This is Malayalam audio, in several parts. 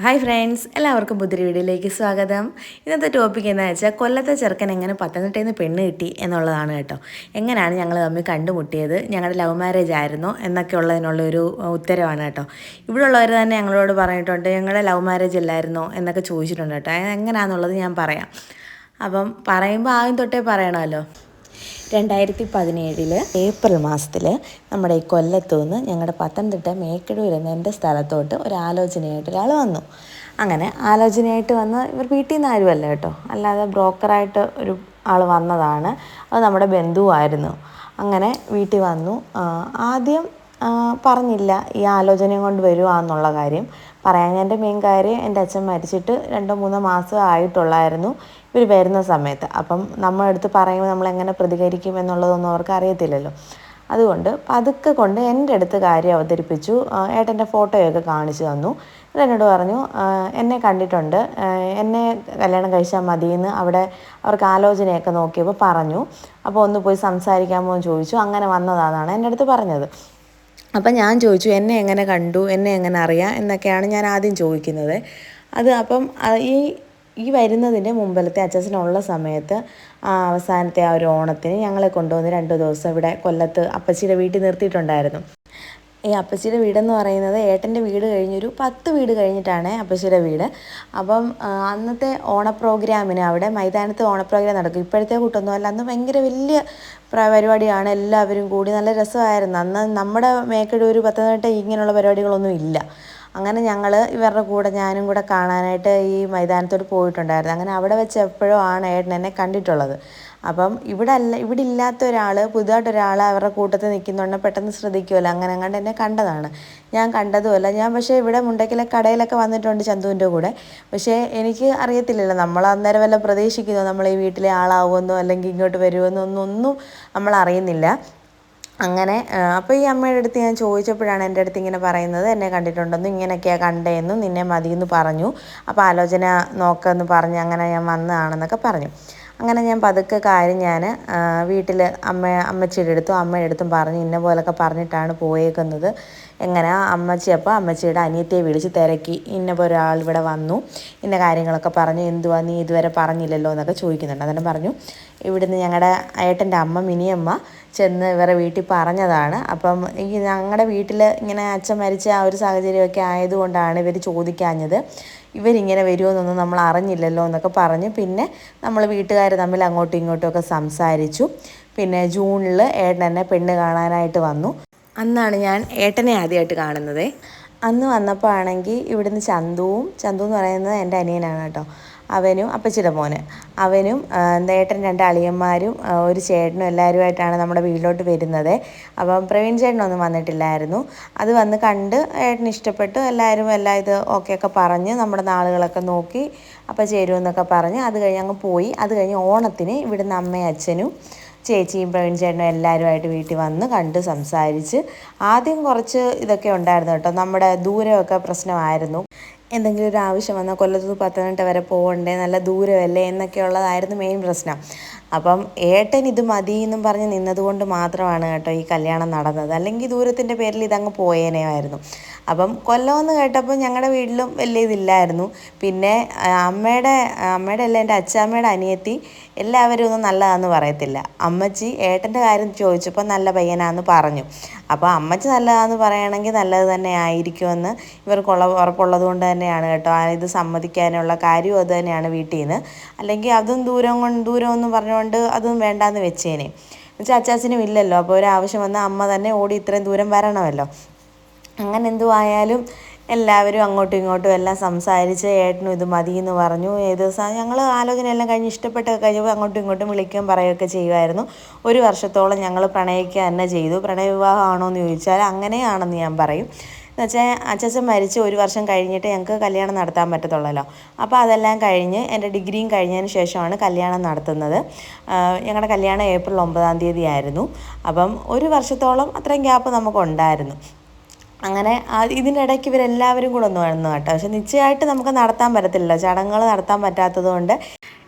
ഹായ് ഫ്രണ്ട്സ്, എല്ലാവർക്കും പുതിയ വീഡിയോയിലേക്ക് സ്വാഗതം. ഇന്നത്തെ ടോപ്പിക് എന്താ വെച്ചാൽ കൊല്ലത്തെ ചെറുക്കൻ എങ്ങനെ പത്തനംതിട്ടയിൽ നിന്ന് പെണ്ണ് കിട്ടി എന്നുള്ളതാണ് കേട്ടോ. എങ്ങനെയാണ് ഞങ്ങൾ തമ്മിൽ കണ്ടുമുട്ടിയത്, ഞങ്ങളുടെ ലവ് മാരേജ് ആയിരുന്നോ എന്നൊക്കെ ഉള്ളതിനുള്ളൊരു ഉത്തരവാണ് കേട്ടോ. ഇവിടെ ഉള്ളവർ തന്നെ ഞങ്ങളോട് പറഞ്ഞിട്ടുണ്ട് ഞങ്ങളുടെ ലവ് മാരേജ് അല്ലായിരുന്നോ എന്നൊക്കെ ചോദിച്ചിട്ടുണ്ട് കേട്ടോ. എങ്ങനെയാണെന്നുള്ളത് ഞാൻ പറയാം. അപ്പം പറയുമ്പോൾ ആദ്യം തൊട്ടേ പറയണമല്ലോ. 2017 ഏപ്രിൽ മാസത്തിൽ നമ്മുടെ ഈ കൊല്ലത്തു നിന്ന് ഞങ്ങളുടെ പത്തനംതിട്ട മേക്കടൂർ എന്ന എൻ്റെ സ്ഥലത്തോട്ട് ഒരു ആലോചനയായിട്ട് ഒരാൾ വന്നു. അങ്ങനെ ആലോചനയായിട്ട് വന്ന് ഇവർ വീട്ടിൽ നിന്ന് ആരുമല്ല കേട്ടോ, അല്ലാതെ ബ്രോക്കറായിട്ട് ഒരു ആൾ വന്നതാണ്. അത് നമ്മുടെ ബന്ധുവായിരുന്നു. അങ്ങനെ വീട്ടിൽ വന്നു. ആദ്യം പറഞ്ഞില്ല ഈ ആലോചനയും കൊണ്ട് വരുവാന്നുള്ള കാര്യം. പറയാഞ്ഞതിൻ്റെ മെയിൻ കാര്യം എൻ്റെ അച്ഛൻ മരിച്ചിട്ട് 2-3 മാസം ആയിട്ടുള്ളായിരുന്നു ഇവർ വരുന്ന സമയത്ത്. അപ്പം നമ്മളടുത്ത് പറയുമ്പോൾ നമ്മളെങ്ങനെ പ്രതികരിക്കും എന്നുള്ളതൊന്നും അവർക്ക് അറിയത്തില്ലല്ലോ. അതുകൊണ്ട് പതുക്കെ കൊണ്ട് എൻ്റെ അടുത്ത് കാര്യം അവതരിപ്പിച്ചു. ഏട്ടൻ്റെ ഫോട്ടോയൊക്കെ കാണിച്ചു തന്നു. എന്നോട് പറഞ്ഞു എന്നെ കണ്ടിട്ടുണ്ട്, എന്നെ കല്യാണം കഴിച്ചാൽ മതിയെന്ന് അവിടെ അവർക്ക് ആലോചനയൊക്കെ നോക്കിയപ്പോൾ പറഞ്ഞു. അപ്പോൾ ഒന്ന് പോയി സംസാരിക്കാമോ എന്ന് ചോദിച്ചു. അങ്ങനെ വന്നതാണ് എൻ്റെ അടുത്ത് പറഞ്ഞത്. അപ്പം ഞാൻ ചോദിച്ചു എന്നെ എങ്ങനെ കണ്ടു, എന്നെ എങ്ങനെ അറിയാം എന്നൊക്കെയാണ് ഞാൻ ആദ്യം ചോദിക്കുന്നത്. അത് അപ്പം ഈ വരുന്നതിൻ്റെ മുമ്പിലത്തെ അച്ഛനുള്ള സമയത്ത് അവസാനത്തെ ആ ഒരു ഓണത്തിന് ഞങ്ങളെ കൊണ്ടുവന്ന് 2 ദിവസം ഇവിടെ കൊല്ലത്ത് അപ്പച്ചിയുടെ വീട്ടിൽ നിർത്തിയിട്ടുണ്ടായിരുന്നു. ഈ അപ്പച്ചിയുടെ വീടെന്ന് പറയുന്നത് ഏട്ടൻ്റെ വീട് കഴിഞ്ഞൊരു 10 വീട് കഴിഞ്ഞിട്ടാണ് അപ്പച്ചിയുടെ വീട്. അപ്പം അന്നത്തെ ഓണപ്രോഗ്രാമിന് അവിടെ മൈതാനത്ത് ഓണപ്രോഗ്രാം നടക്കും. ഇപ്പോഴത്തെ കൂട്ടൊന്നും അല്ല, അന്ന് ഭയങ്കര വലിയ പരിപാടിയാണ്. എല്ലാവരും കൂടി നല്ല രസമായിരുന്നു. അന്ന് നമ്മുടെ മേക്കടൂർ പത്തനംതിട്ട ഇങ്ങനെയുള്ള പരിപാടികളൊന്നും ഇല്ല. അങ്ങനെ ഞങ്ങൾ ഇവരുടെ കൂടെ ഞാനും കൂടെ കാണാനായിട്ട് ഈ മൈതാനത്തോട് പോയിട്ടുണ്ടായിരുന്നു. അങ്ങനെ അവിടെ വെച്ച് എപ്പോഴും ആണ് ഏട്ടൻ എന്നെ കണ്ടിട്ടുള്ളത്. അപ്പം ഇവിടെ ഇല്ലാത്ത ഒരാൾ, പുതുതായിട്ടൊരാൾ അവരുടെ കൂട്ടത്തിൽ നിൽക്കുന്നുണ്ട് പെട്ടെന്ന് ശ്രദ്ധിക്കുമല്ലോ. അങ്ങനെ അങ്ങോട്ട് എന്നെ കണ്ടതാണ്. ഞാൻ കണ്ടതുമല്ല. ഞാൻ പക്ഷേ ഇവിടെ മുണ്ടയ്ക്കിലെ കടയിലൊക്കെ വന്നിട്ടുണ്ട് ചന്തുവിൻ്റെ കൂടെ. പക്ഷേ എനിക്ക് അറിയത്തില്ലല്ലോ, നമ്മൾ അന്നേരം വല്ല പ്രതീക്ഷിക്കുന്നോ നമ്മൾ ഈ വീട്ടിലെ ആളാവുമെന്നോ അല്ലെങ്കിൽ ഇങ്ങോട്ട് വരുമെന്നോ ഒന്നും നമ്മൾ അറിയുന്നില്ല. അങ്ങനെ അപ്പോൾ ഈ അമ്മയുടെ അടുത്ത് ഞാൻ ചോദിച്ചപ്പോഴാണ് എൻ്റെ അടുത്ത് ഇങ്ങനെ പറയുന്നത്, എന്നെ കണ്ടിട്ടുണ്ടെന്നും ഇങ്ങനെയൊക്കെയാണ് കണ്ടതെന്നും നിന്നെ മതിയെന്ന് പറഞ്ഞു. അപ്പോൾ ആലോചന നോക്കാമെന്ന് പറഞ്ഞ് അങ്ങനെ ഞാൻ വന്നതാണെന്നൊക്കെ പറഞ്ഞു. അങ്ങനെ ഞാൻ പതുക്കെ കാര്യം ഞാൻ വീട്ടിൽ അമ്മച്ചിയുടെ അടുത്തും പറഞ്ഞ് ഇന്ന പോലൊക്കെ പറഞ്ഞിട്ടാണ് പോയേക്കുന്നത്. എങ്ങനെ അപ്പോൾ അമ്മച്ചിയുടെ അനിയത്തിയെ വിളിച്ച് തിരക്കി. ഇന്ന പോലെ ഒരാൾ ഇവിടെ വന്നു, ഇന്ന കാര്യങ്ങളൊക്കെ പറഞ്ഞു. എന്തുവാ നീ ഇതുവരെ പറഞ്ഞില്ലല്ലോ എന്നൊക്കെ ചോദിക്കുന്നുണ്ട്. അതെന്നെ പറഞ്ഞു ഇവിടുന്ന് ഞങ്ങളുടെ ഏട്ടൻ്റെ അമ്മ മിനിയമ്മ ചെന്ന് ഇവരെ വീട്ടിൽ പറഞ്ഞതാണ്. അപ്പം ഈ ഞങ്ങളുടെ വീട്ടിൽ ഇങ്ങനെ അച്ഛൻ മരിച്ച ആ ഒരു സാഹചര്യമൊക്കെ ആയതുകൊണ്ടാണ് ഇവർ ചോദിക്കാഞ്ഞത്. ഇവരിങ്ങനെ വരുമെന്നൊന്നും നമ്മൾ അറിഞ്ഞില്ലല്ലോ എന്നൊക്കെ പറഞ്ഞ് പിന്നെ നമ്മൾ വീട്ടുകാർ തമ്മിൽ അങ്ങോട്ടും ഇങ്ങോട്ടുമൊക്കെ സംസാരിച്ചു. പിന്നെ ജൂണിൽ ഏട്ടൻ എന്നെ പെണ്ണ് കാണാനായിട്ട് വന്നു. അന്നാണ് ഞാൻ ഏട്ടനെ ആദ്യമായിട്ട് കാണുന്നത്. അന്ന് വന്നപ്പോൾ ആണെങ്കിൽ ഇവിടുന്ന് ചന്തു എന്ന് പറയുന്നത് എൻ്റെ അനിയനാണ് കേട്ടോ. അവനും അപ്പച്ചിയുടെ മോന്, അവനും ഏട്ടൻ 2 അളിയന്മാരും ഒരു ചേട്ടനും എല്ലാവരുമായിട്ടാണ് നമ്മുടെ വീട്ടിലോട്ട് വരുന്നത്. അപ്പം പ്രവീൺ ചേട്ടനൊന്നും വന്നിട്ടില്ലായിരുന്നു. അത് വന്ന് കണ്ട് ഏട്ടന് ഇഷ്ടപ്പെട്ടു. എല്ലാവരും ഇത് ഓക്കെയൊക്കെ പറഞ്ഞ് നമ്മുടെ നാളുകളൊക്കെ നോക്കി അപ്പം ചേരുമെന്നൊക്കെ പറഞ്ഞ് അത് കഴിഞ്ഞ് അങ്ങ് പോയി. അത് കഴിഞ്ഞ് ഓണത്തിന് ഇവിടുന്ന് അമ്മയും അച്ഛനും ചേച്ചിയും പ്രവീൺ ചേട്ടനും എല്ലാവരുമായിട്ട് വീട്ടിൽ വന്ന് കണ്ട് സംസാരിച്ച്. ആദ്യം കുറച്ച് ഇതൊക്കെ ഉണ്ടായിരുന്നു കേട്ടോ. നമ്മുടെ ദൂരമൊക്കെ പ്രശ്നമായിരുന്നു. എന്തെങ്കിലും ഒരു ആവശ്യം വന്നാൽ കൊല്ലത്ത് പത്തനംതിട്ട വരെ പോകണ്ടേ, നല്ല ദൂരമല്ലേ എന്നൊക്കെ ഉള്ളതായിരുന്നു മെയിൻ പ്രശ്നം. അപ്പം ഏട്ടൻ ഇത് മതി എന്നും പറഞ്ഞ് നിന്നതുകൊണ്ട് മാത്രമാണ് കേട്ടോ ഈ കല്യാണം നടന്നത്. അല്ലെങ്കിൽ ദൂരത്തിൻ്റെ പേരിൽ ഇതങ്ങ് പോയേനെയായിരുന്നു. അപ്പം കൊല്ലമെന്ന് കേട്ടപ്പോൾ ഞങ്ങളുടെ വീട്ടിലും വലിയ ഇതില്ലായിരുന്നു. പിന്നെ അമ്മയുടെ അല്ല, എൻ്റെ അച്ചാമ്മയുടെ അനിയത്തി എല്ലാവരും ഒന്നും നല്ലതാണെന്ന് പറയത്തില്ല. അമ്മച്ചി ഏട്ടൻ്റെ കാര്യം ചോദിച്ചപ്പോൾ നല്ല പയ്യനാന്ന് പറഞ്ഞു. അപ്പോൾ അമ്മച്ചി നല്ലതാണെന്ന് പറയുകയാണെങ്കിൽ നല്ലത് തന്നെ ആയിരിക്കുമെന്ന് ഇവർക്കുള്ള ഉറപ്പുള്ളത് കൊണ്ട് തന്നെയാണ് കേട്ടോ ഇത് സമ്മതിക്കാനുള്ള കാര്യവും അത് തന്നെയാണ് വീട്ടിൽ നിന്ന്. അല്ലെങ്കിൽ അതും ദൂരമെന്ന് പറഞ്ഞുകൊണ്ട് അതും വേണ്ടാന്ന് വെച്ചേനെ. എന്നുവെച്ചാൽ അച്ചാച്ചനും ഇല്ലല്ലോ. അപ്പോൾ ഒരാവശ്യം വന്നാൽ അമ്മ തന്നെ ഓടി ഇത്രയും ദൂരം വരണമല്ലോ. അങ്ങനെ എന്തുവായാലും എല്ലാവരും അങ്ങോട്ടും ഇങ്ങോട്ടും എല്ലാം സംസാരിച്ച് ഏട്ടനും ഇത് മതിയെന്ന് പറഞ്ഞു. ഏത് ദിവസം ഞങ്ങൾ ആലോചനയെല്ലാം കഴിഞ്ഞ് ഇഷ്ടപ്പെട്ടൊക്കെ കഴിഞ്ഞപ്പോൾ അങ്ങോട്ടും ഇങ്ങോട്ടും വിളിക്കുകയും പറയുകയൊക്കെ ചെയ്യുമായിരുന്നു. 1 വർഷത്തോളം ഞങ്ങൾ പ്രണയിക്കുക തന്നെ ചെയ്തു. പ്രണയവിവാഹമാണോ എന്ന് ചോദിച്ചാൽ അങ്ങനെയാണെന്ന് ഞാൻ പറയും. എന്നുവെച്ചാൽ അച്ചാച്ചൻ മരിച്ച് 1 വർഷം കഴിഞ്ഞിട്ട് ഞങ്ങൾക്ക് കല്യാണം നടത്താൻ പറ്റത്തുള്ളല്ലോ. അപ്പോൾ അതെല്ലാം കഴിഞ്ഞ് എൻ്റെ ഡിഗ്രിയും കഴിഞ്ഞതിന് ശേഷമാണ് കല്യാണം നടത്തുന്നത്. ഞങ്ങളുടെ കല്യാണം ഏപ്രിൽ 9-ാം തീയതി ആയിരുന്നു. അപ്പം 1 വർഷത്തോളം അത്രയും ഗ്യാപ്പ് നമുക്കുണ്ടായിരുന്നു. അങ്ങനെ ഇതിനിടയ്ക്ക് ഇവരെല്ലാവരും കൂടെ ഒന്ന് വന്നു കേട്ടോ. പക്ഷെ നിശ്ചയമായിട്ട് നമുക്ക് നടത്താൻ പറ്റത്തില്ലല്ലോ, ചടങ്ങുകൾ നടത്താൻ പറ്റാത്തത് കൊണ്ട്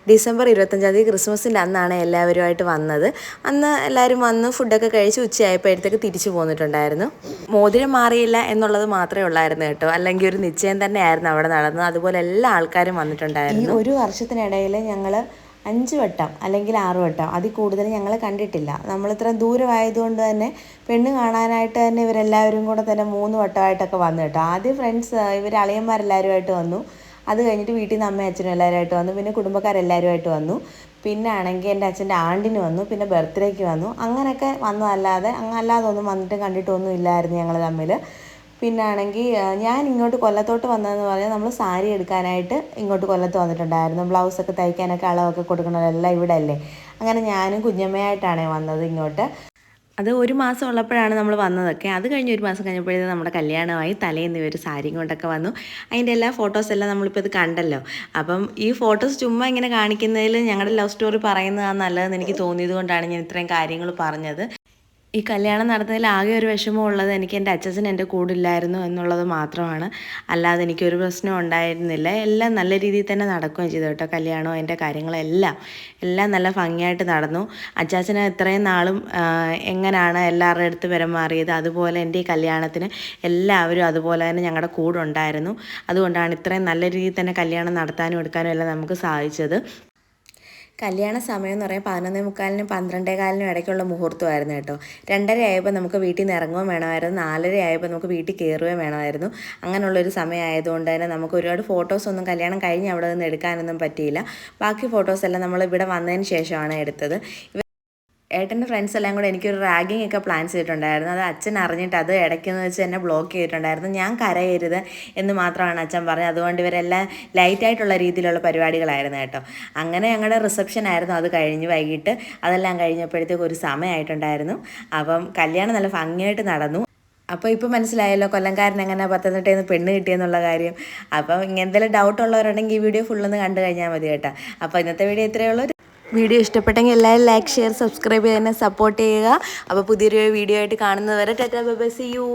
ഡിസംബർ 25 ക്രിസ്മസിൻ്റെ അന്നാണ് എല്ലാവരുമായിട്ട് വന്നത്. അന്ന് എല്ലാവരും വന്ന് ഫുഡൊക്കെ കഴിച്ച് ഉച്ചയായപ്പോഴത്തേക്ക് തിരിച്ചു പോന്നിട്ടുണ്ടായിരുന്നു. മോതിരം മാറിയില്ല എന്നുള്ളത് മാത്രമേ ഉള്ളായിരുന്നു കേട്ടോ, അല്ലെങ്കിൽ ഒരു നിശ്ചയം തന്നെയായിരുന്നു അവിടെ നടന്നത്. അതുപോലെ എല്ലാ ആൾക്കാരും വന്നിട്ടുണ്ടായിരുന്നു. ഈ ഒരു വർഷത്തിനിടയിൽ ഞങ്ങൾ 5 വട്ടം അല്ലെങ്കിൽ 6 വട്ടം അതിൽ കൂടുതൽ ഞങ്ങൾ കണ്ടിട്ടില്ല. നമ്മളിത്ര ദൂരമായതുകൊണ്ട് തന്നെ പെണ്ണ് കാണാനായിട്ട് തന്നെ ഇവരെല്ലാവരും കൂടെ തന്നെ 3 വട്ടമായിട്ടൊക്കെ വന്നു കേട്ടോ. ആദ്യം ഫ്രണ്ട്സ് ഇവർ അളിയന്മാരെല്ലാവരുമായിട്ട് വന്നു. അത് കഴിഞ്ഞിട്ട് വീട്ടിൽ നിന്ന് അമ്മയും അച്ഛനും എല്ലാവരുമായിട്ട് വന്നു. പിന്നെ കുടുംബക്കാരെല്ലാവരുമായിട്ട് വന്നു. പിന്നെ ആണെങ്കിൽ എൻ്റെ അച്ഛൻ്റെ ആണ്ടിന് വന്നു. പിന്നെ ബർത്ത്ഡേക്ക് വന്നു. അങ്ങനെയൊക്കെ വന്നതല്ലാതെ അല്ലാതൊന്നും വന്നിട്ട് കണ്ടിട്ടൊന്നും ഇല്ലായിരുന്നു ഞങ്ങൾ തമ്മിൽ. പിന്നെ ആണെങ്കിൽ ഞാൻ ഇങ്ങോട്ട് കൊല്ലത്തോട്ട് വന്നതെന്ന് പറഞ്ഞാൽ നമ്മൾ സാരി എടുക്കാനായിട്ട് ഇങ്ങോട്ട് കൊല്ലത്ത് വന്നിട്ടുണ്ടായിരുന്നു. ബ്ലൗസൊക്കെ തയ്ക്കാനൊക്കെ അളവൊക്കെ കൊടുക്കണതെല്ലാം ഇവിടെ അല്ലേ. അങ്ങനെ ഞാനും കുഞ്ഞമ്മയായിട്ടാണ് വന്നത് ഇങ്ങോട്ട്. അത് 1 മാസം ഉള്ളപ്പോഴാണ് നമ്മൾ വന്നതൊക്കെ. അത് കഴിഞ്ഞ് 1 മാസം കഴിഞ്ഞപ്പോഴത്തേക്കും നമ്മുടെ കല്യാണമായി. തലേന്ന് ഇവർ സാരിയും കൊണ്ടൊക്കെ വന്നു. അതിൻ്റെ എല്ലാ ഫോട്ടോസെല്ലാം നമ്മളിപ്പോൾ ഇത് കണ്ടല്ലോ. അപ്പം ഈ ഫോട്ടോസ് ചുമ്മാ ഇങ്ങനെ കാണിക്കുന്നതിൽ ഞങ്ങളുടെ ലവ് സ്റ്റോറി പറയുന്നതാണ് നല്ലതെന്ന് എനിക്ക് തോന്നിയത് കൊണ്ടാണ് ഞാൻ ഇത്രയും കാര്യങ്ങൾ പറഞ്ഞത്. ഈ കല്യാണം നടന്നതിൽ ആകെ ഒരു വിഷമമുള്ളത് എനിക്ക് എൻ്റെ അച്ഛൻ എൻ്റെ കൂടെ ഇല്ലായിരുന്നു എന്നുള്ളത് മാത്രമാണ്. അല്ലാതെ എനിക്കൊരു പ്രശ്നം ഉണ്ടായിരുന്നില്ല. എല്ലാം നല്ല രീതിയിൽ തന്നെ നടക്കുകയും ചെയ്തു കേട്ടോ. കല്യാണവും എൻ്റെ എല്ലാം നല്ല ഭംഗിയായിട്ട് നടന്നു. അച്ചാച്ചന് ഇത്രയും നാളും എങ്ങനെയാണ് എല്ലാവരുടെ അടുത്ത് പെരുമാറിയത്, അതുപോലെ എൻ്റെ ഈ കല്യാണത്തിന് എല്ലാവരും അതുപോലെ തന്നെ ഞങ്ങളുടെ കൂടെ ഉണ്ടായിരുന്നു. അതുകൊണ്ടാണ് ഇത്രയും നല്ല രീതിയിൽ തന്നെ കല്യാണം നടത്താനും എടുക്കാനും എല്ലാം നമുക്ക് സാധിച്ചത്. കല്യാണ സമയം എന്ന് പറയാൻ 11:45-നും 12:15-നും ഇടയ്ക്കുള്ള മുഹൂർത്തമായിരുന്നു കേട്ടോ. 2:30 ആയപ്പോൾ നമുക്ക് വീട്ടിൽ നിന്ന് ഇറങ്ങുകയും വേണമായിരുന്നു. 4:30 ആയപ്പോൾ നമുക്ക് വീട്ടിൽ കയറുകയും വേണമായിരുന്നു. അങ്ങനെയുള്ളൊരു സമയമായതുകൊണ്ട് തന്നെ നമുക്ക് ഒരുപാട് ഫോട്ടോസൊന്നും കല്യാണം കഴിഞ്ഞ് അവിടെ നിന്ന് എടുക്കാനൊന്നും പറ്റിയില്ല. ബാക്കി ഫോട്ടോസെല്ലാം നമ്മൾ ഇവിടെ വന്നതിന് ശേഷമാണ് എടുത്തത്. ഏട്ടൻ്റെ ഫ്രണ്ട്സ് എല്ലാം കൂടെ എനിക്കൊരു റാഗിങ് ഒക്കെ പ്ലാൻ ചെയ്തിട്ടുണ്ടായിരുന്നു. അത് അച്ഛൻ അറിഞ്ഞിട്ട് അത് ഇടയ്ക്കെന്ന് വെച്ച് എന്നെ ബ്ലോക്ക് ചെയ്തിട്ടുണ്ടായിരുന്നു. ഞാൻ കരയരുത് എന്ന് മാത്രമാണ് അച്ഛൻ പറഞ്ഞത്. അതുകൊണ്ട് ഇവരെല്ലാം ലൈറ്റായിട്ടുള്ള രീതിയിലുള്ള പരിപാടികളായിരുന്നു കേട്ടോ. അങ്ങനെ ഞങ്ങളുടെ റിസപ്ഷൻ ആയിരുന്നു. അത് കഴിഞ്ഞ് വൈകിട്ട് അതെല്ലാം കഴിഞ്ഞപ്പോഴത്തേക്ക് ഒരു സമയമായിട്ടുണ്ടായിരുന്നു. അപ്പം കല്യാണം നല്ല ഭംഗിയായിട്ട് നടന്നു. അപ്പോൾ ഇപ്പോൾ മനസ്സിലായല്ലോ കൊല്ലംകാരൻ എങ്ങനെ പത്തനംതിട്ടയിൽ നിന്ന് പെണ്ണ് കിട്ടിയെന്നുള്ള കാര്യം. അപ്പം എന്തെങ്കിലും ഡൗട്ട് ഉള്ളവരുണ്ടെങ്കിൽ ഈ വീഡിയോ ഫുള്ളൊന്ന് കണ്ടു കഴിഞ്ഞാൽ മതി കേട്ടോ. അപ്പോൾ ഇന്നത്തെ വീഡിയോ ഇത്രയേ ഉള്ളൂ. വീഡിയോ ഇഷ്ടപ്പെട്ടെങ്കിൽ എല്ലാവരും ലൈക്ക്, ഷെയർ, സബ്സ്ക്രൈബ് ചെയ്ത് തന്നെ സപ്പോർട്ട് ചെയ്യുക. അപ്പോൾ പുതിയൊരു വീഡിയോ ആയിട്ട് കാണുന്നത് വരെ tata bye bye, see U.